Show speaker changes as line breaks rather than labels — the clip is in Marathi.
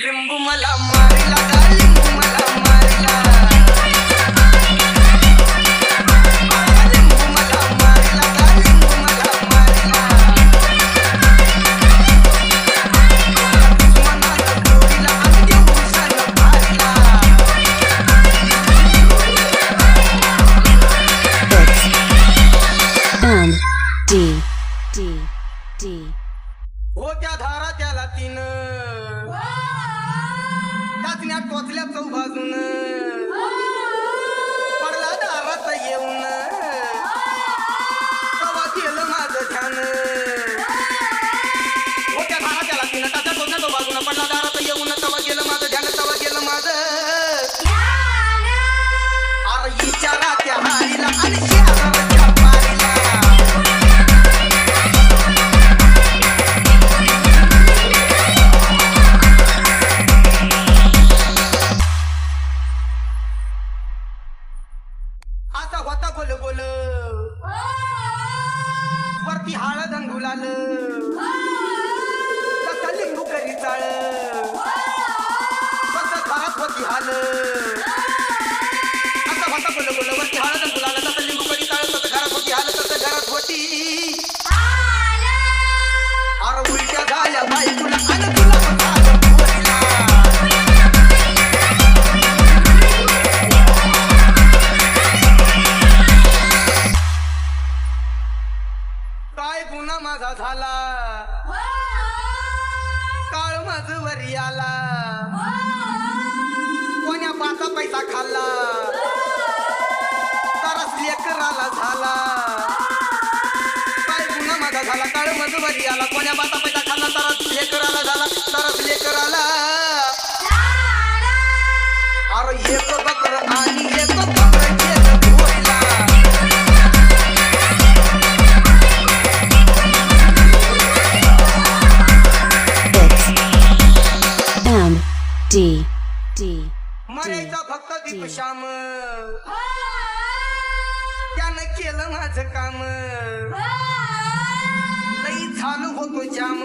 लिंबू मला मारिला गा लिंबू मला मारिला लिंबू मला मारिला गा लिंबू मला मारिला दुश्मनाला गोडीला आणि देऊसाला भारीला
D.
हो त्या धारा त्याला तीन टाचण्या टोचल्या चौबाजून पडला दारात येऊन तवा केलं माझं ध्यान हो त्या धारा त्याला तीन टाचण्या टोचल्या चौबाजून पडला दारात येऊन तवा केलं माझं ध्यान तवा केलं माझं अरे विचारा त्या हारीला आणि शेजाराच्या पारीला आता होता गोल गोल वरती हळद गुलाल तसं लिंबू करी चाळ तसं घरात होती हाल आता होता गोल गोल वरती हळद गुलाल तसं लिंबू करी चाळ तसं घरात होती हाल तसं घरात होती अरे उलट्या झाल्या बाई तुला आणि तुला काय गुन्हा माझा झाला काळ माझ वरी आला कोण्या पाचा पैसा खाल्ला तरच लेकराला झाला काय गुन्हा माझा झाला काळ माझ वरी आला कोण्या पाचा पैसा खाल्ला तरच लेकराला झाला तरच लेकराला अरे एक बकर आणि एक बकर केलं भोयला
D.
मरायचा फक्त दीपश्याम त्यानं केलं माझं काम लई झालं होतो जाम